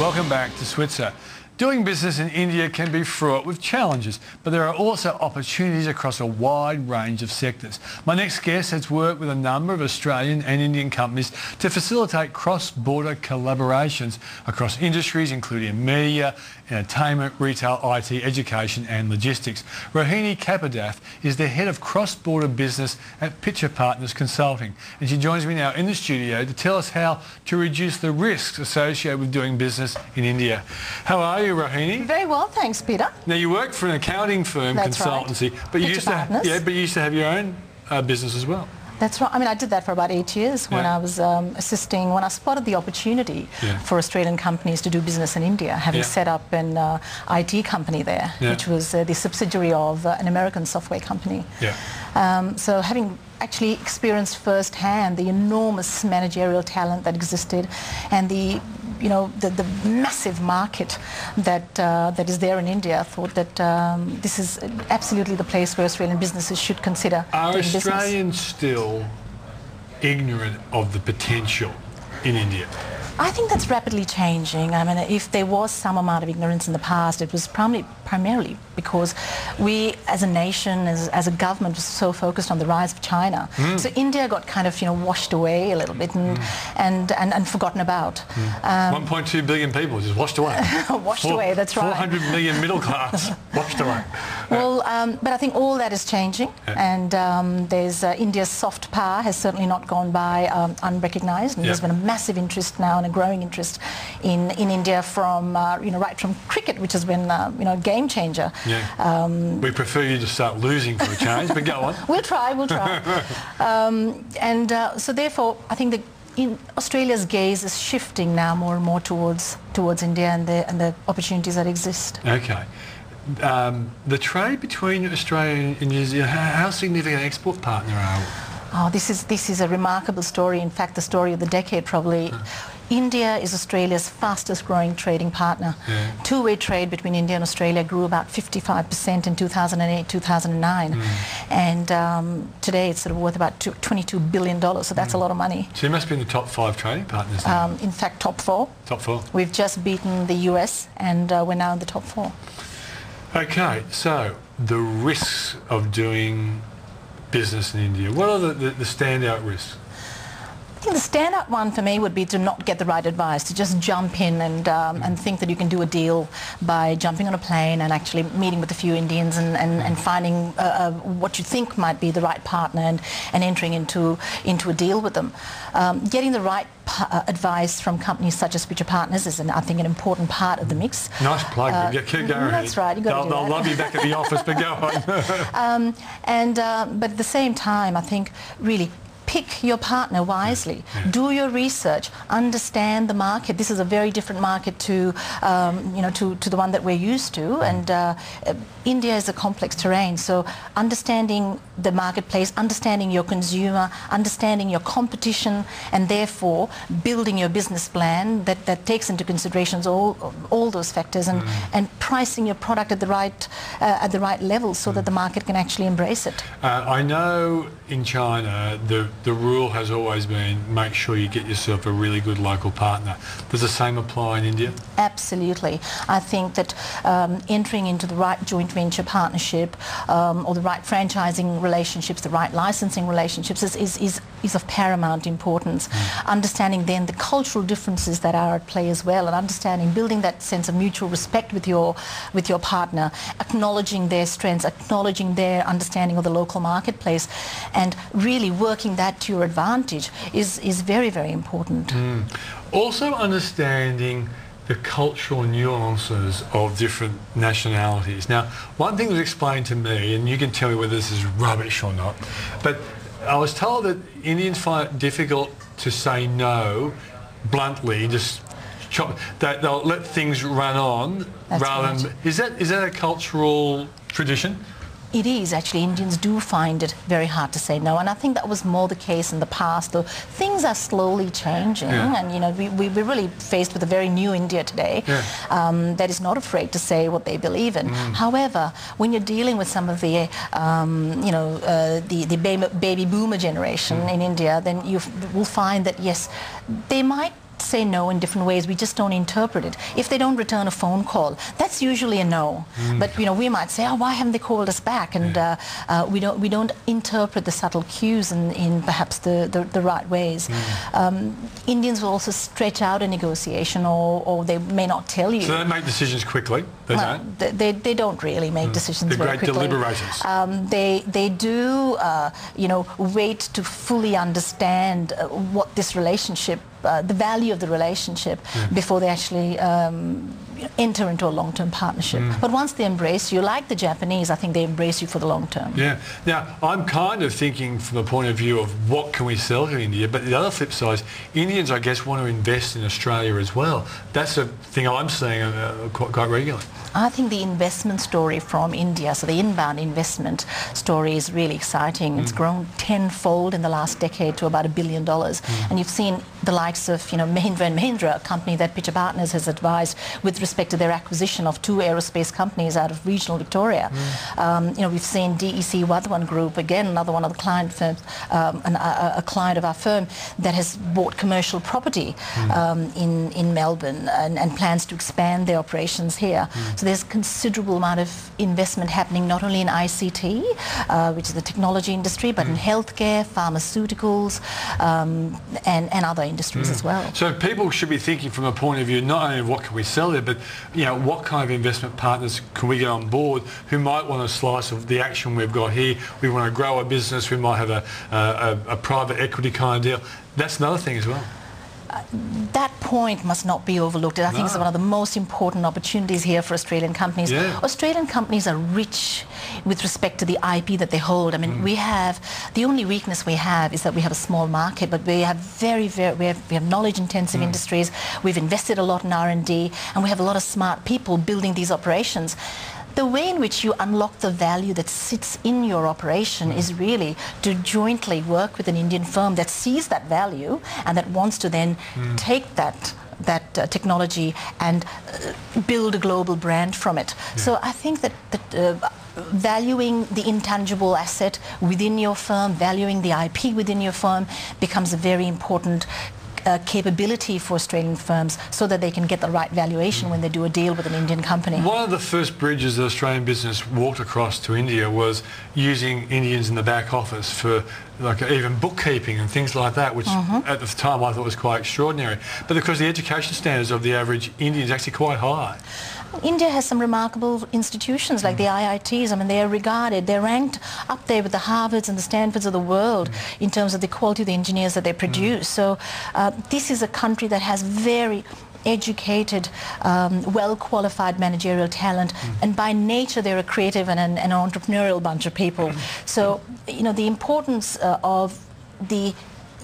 Welcome back to Switzer. Doing business in India can be fraught with challenges, but there are also opportunities across a wide range of sectors. My next guest has worked with a number of Australian and Indian companies to facilitate cross-border collaborations across industries including media, entertainment, retail, IT, education and logistics. Rohini Kappadath is the head of cross-border business at Peter Partners Consulting, and she joins me now in the studio to tell us how to reduce the risks associated with doing business in India. How are you, Rohini? Very well, thanks, Peter. Now, you work for an accounting firm, That's consultancy, right. but you used to have your own business as well. That's right. I mean, I did that for about 8 years when I was assisting, when I spotted the opportunity for Australian companies to do business in India, having set up an IT company there, which was the subsidiary of an American software company. So having actually experienced firsthand the enormous managerial talent that existed and the massive market that is there in India, I thought that this is absolutely the place where Australian businesses should consider doing business. Are Australians still ignorant of the potential in India? I think that's rapidly changing. I mean, if there was some amount of ignorance in the past, it was primarily because we, as a nation, as a government, was so focused on the rise of China. So India got kind of, washed away a little bit and forgotten about. 1.2 billion people just washed away. Washed away, that's right. 400 million middle class washed away. Well, but I think all that is changing, and there's India's soft power has certainly not gone by unrecognised, and there's been a massive interest now, a growing interest in India from right from cricket, which has been a game changer. We prefer you to start losing for a change, but go on. We'll try. So therefore, I think Australia's gaze is shifting now more and more towards India and the opportunities that exist. Okay. The trade between Australia and New Zealand, how significant an export partner are we? Oh, this is a remarkable story. In fact, the story of the decade probably. India is Australia's fastest growing trading partner. Two-way trade between India and Australia grew about 55% in 2008-2009. And today it's sort of worth about $22 billion, so that's a lot of money. So you must be in the top 5 trading partners now. In fact, top 4. Top 4. We've just beaten the US and we're now in the top 4. Okay, so the risks of doing business in India, what are the standout risks? I think the standout one for me would be to not get the right advice, to just jump in and think that you can do a deal by jumping on a plane and actually meeting with a few Indians and finding what you think might be the right partner and entering into a deal with them. Getting the right advice from companies such as Peter Partners is, I think, an important part of the mix. Nice plug. Keep going. That's right. They'll love you back at the office, but go on. But at the same time, I think really pick your partner wisely. Do your research. Understand the market. This is a very different market to the one that we're used to. And India is a complex terrain. So understanding the marketplace, understanding your consumer, understanding your competition, and therefore building your business plan that takes into considerations all those factors, and pricing your product at the right level so that the market can actually embrace it. I know in China the rule has always been make sure you get yourself a really good local partner. Does the same apply in India? Absolutely. I think that entering into the right joint venture partnership or the right franchising relationships, the right licensing relationships is of paramount importance. Understanding then the cultural differences that are at play as well, and understanding, building that sense of mutual respect with your partner, acknowledging their strengths, acknowledging their understanding of the local marketplace, and really working that to your advantage is very, very important. Also understanding the cultural nuances of different nationalities. Now, one thing was explained to me, and you can tell me whether this is rubbish or not, but I was told that Indians find it difficult to say no bluntly, just that they'll let things run on. That's rather right. than... Is that a cultural tradition? It is, actually. Indians do find it very hard to say no, and I think that was more the case in the past, though things are slowly changing, and we're really faced with a very new India today that is not afraid to say what they believe in. However, when you're dealing with some of the baby boomer generation in India, then you will find that yes, they might say no in different ways. We just don't interpret it. If they don't return a phone call, that's usually a no. But we might say, oh, why haven't they called us back? And we don't interpret the subtle cues in perhaps the right ways. Indians will also stretch out a negotiation, or they may not tell you. So they make decisions quickly. They don't. They don't really make decisions very quickly. They're great deliberators. They do wait to fully understand what this relationship, the value of the relationship, before they actually enter into a long-term partnership. But once they embrace you, like the Japanese, I think they embrace you for the long term. Yeah. Now, I'm kind of thinking from the point of view of what can we sell to India, but the other flip side is Indians, I guess, want to invest in Australia as well. That's a thing I'm seeing quite regularly. I think the investment story from India, so the inbound investment story, is really exciting. It's grown tenfold in the last decade to about $1 billion. And you've seen the likes of Mahindra & Mahindra, a company that Pitcher Partners has advised with respect to their acquisition of 2 aerospace companies out of regional Victoria. We've seen DEC Wadhawan Group, again, another one of the client firms, a client of our firm that has bought commercial property in Melbourne and plans to expand their operations here. So there's considerable amount of investment happening not only in ICT, which is the technology industry, but in healthcare, pharmaceuticals, and other industries as well. So people should be thinking from a point of view not only of what can we sell there, but what kind of investment partners can we get on board who might want a slice of the action we've got here. We want to grow a business, we might have a private equity kind of deal. That's another thing as well. That point must not be overlooked. I think it's one of the most important opportunities here for Australian companies. Australian companies are rich with respect to the IP that they hold. I mean, the only weakness we have is that we have a small market, but we have we have knowledge-intensive industries. We've invested a lot in R&D, and we have a lot of smart people building these operations. The way in which you unlock the value that sits in your operation is really to jointly work with an Indian firm that sees that value and that wants to then take that technology and build a global brand from it. So I think that valuing the intangible asset within your firm, valuing the IP within your firm becomes a very important capability for Australian firms so that they can get the right valuation when they do a deal with an Indian company. One of the first bridges that Australian business walked across to India was using Indians in the back office for even bookkeeping and things like that, which at the time I thought was quite extraordinary. But because the education standards of the average Indian is actually quite high. India has some remarkable institutions like the IITs. I mean, they are regarded, they're ranked up there with the Harvards and the Stanfords of the world in terms of the quality of the engineers that they produce. So this is a country that has very educated, well-qualified managerial talent, and by nature they're a creative and an entrepreneurial bunch of people. So, the importance of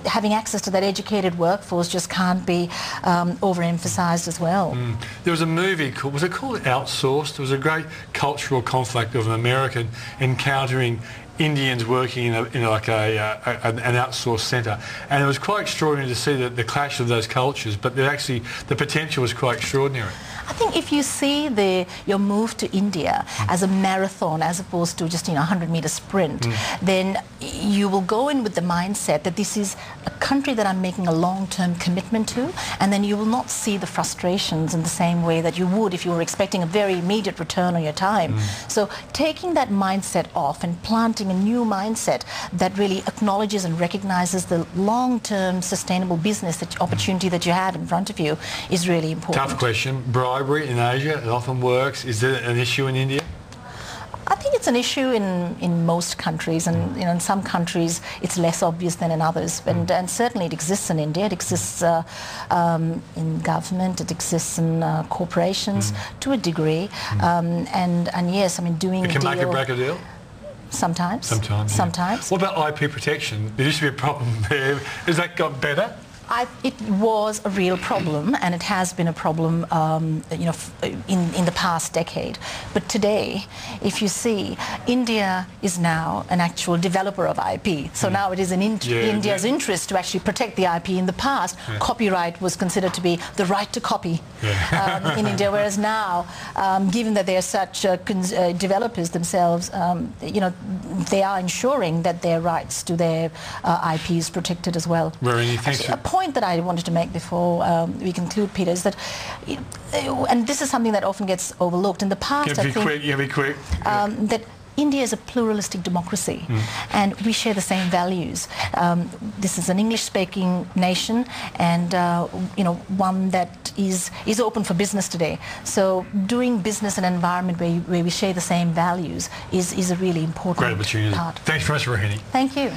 having access to that educated workforce just can't be overemphasized as well. There was a movie called, was it called Outsourced? It was a great cultural conflict of an American encountering Indians working in an outsourced centre, and it was quite extraordinary to see the clash of those cultures, but the potential was quite extraordinary. I think if you see your move to India as a marathon as opposed to just 100-metre sprint, then you will go in with the mindset that this is a country that I'm making a long-term commitment to, and then you will not see the frustrations in the same way that you would if you were expecting a very immediate return on your time. So taking that mindset off and planting a new mindset that really acknowledges and recognises the long-term sustainable business opportunity that you have in front of you is really important. Tough question. Bribery in Asia, it often works. Is there an issue in India? I think it's an issue in most countries, and in some countries it's less obvious than in others. And certainly it exists in India. It exists in government. It exists in corporations to a degree. And yes, I mean, doing it can make or break a deal. Sometimes. Sometimes. What about IP protection? There used to be a problem there. Has that got better? It was a real problem, and it has been a problem, in the past decade. But today, if you see, India is now an actual developer of IP. So now it is in India's interest to actually protect the IP. In the past, copyright was considered to be the right to copy in India, whereas now, given that they are such developers themselves, they are ensuring that their rights to their IP is protected as well. Rohini, thanks. A point point that I wanted to make before we conclude, Peter, is that, and this is something that often gets overlooked. In the past, I think... Be quick. That India is a pluralistic democracy, and we share the same values. This is an English-speaking nation, and one that is open for business today. So doing business in an environment where we share the same values is a really important Great opportunity. part. Thanks very much, Rohini. Thank you.